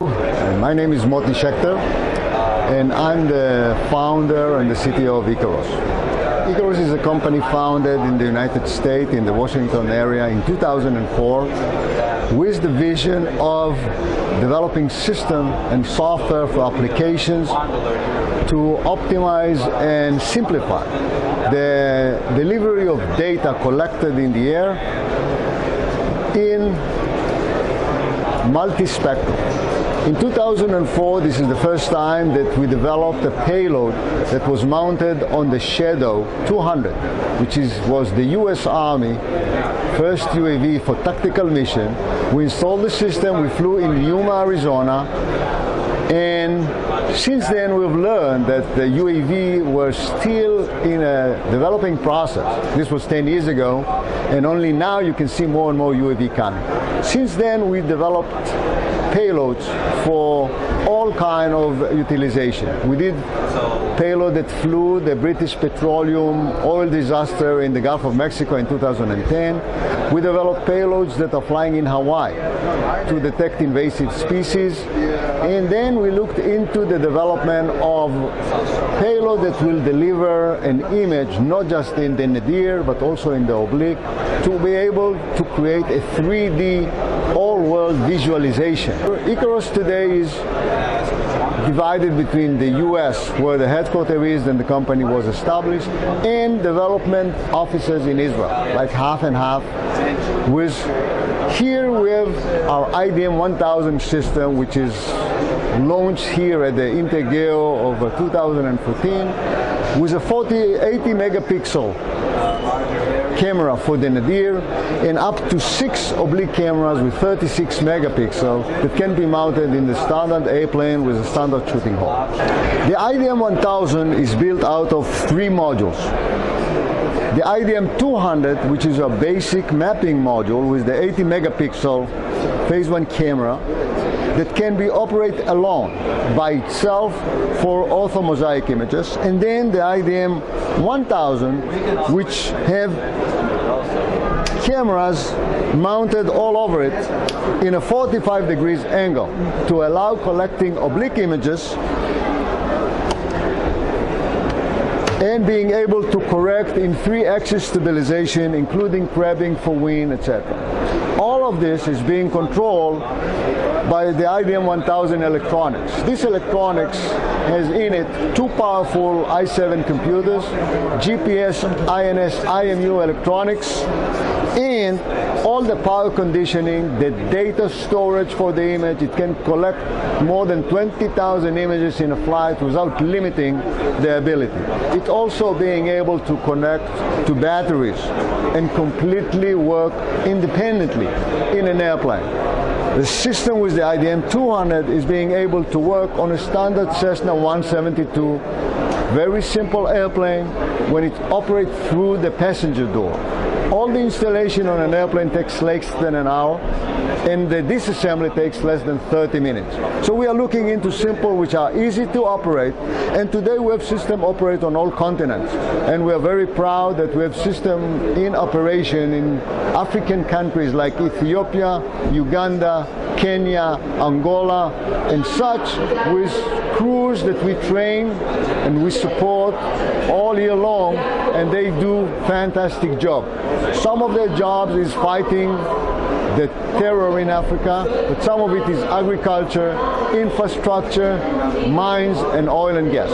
My name is Motti Shechter, and I'm the founder and the CTO of Icaros. Icaros is a company founded in the United States, in the Washington area, in 2004, with the vision of developing system and software for applications to optimize and simplify the delivery of data collected in the air in multi-spectrum. In 2004, this is the first time that we developed a payload that was mounted on the Shadow 200, which was the US Army first UAV for tactical mission. We installed the system, we flew in Yuma, Arizona, and since then we've learned that the UAV were still in a developing process. This was 10 years ago, and only now you can see more and more UAV coming. Since then we developed payloads for all kind of utilization. We did payload that flew the British petroleum oil disaster in the Gulf of Mexico in 2010. We developed payloads that are flying in Hawaii to detect invasive species. And then we looked into the development of payload that will deliver an image not just in the nadir but also in the oblique, to be able to create a 3D all-world visualization. Icaros today is divided between the US, where the headquarters is and the company was established, and development offices in Israel, like half and half. Here we have our IDM1000 system, which is launched here at the Intergeo of 2014, with a 80 megapixel camera for the nadir and up to 6 oblique cameras with 36 megapixels that can be mounted in the standard airplane with a standard shooting hole. The IDM1000 is built out of 3 modules. The IDM200, which is a basic mapping module with the 80 megapixel phase 1 camera that can be operated alone by itself for orthomosaic images, and then the IDM1000, which have cameras mounted all over it in a 45 degrees angle to allow collecting oblique images and being able to correct in 3-axis stabilization, including crabbing for wind, etc. All of this is being controlled by the IDM1000 Electronics. This electronics has in it 2 powerful i7 computers, GPS, INS, IMU electronics, and all the power conditioning, the data storage for the image. It can collect more than 20,000 images in a flight without limiting the ability. It's also being able to connect to batteries and completely work independently in an airplane. The system with the IDM200 is being able to work on a standard Cessna 172, very simple airplane when it operates through the passenger door. All the installation on an airplane takes less than an hour, and the disassembly takes less than 30 minutes. So we are looking into simple, which are easy to operate, and today we have system operate on all continents. And we are very proud that we have system in operation in African countries like Ethiopia, Uganda, Kenya, Angola, and such, with crews that we train and we support all year long, and they do fantastic job. Some of their jobs is fighting the terror in Africa, but some of it is agriculture, infrastructure, mines, and oil and gas.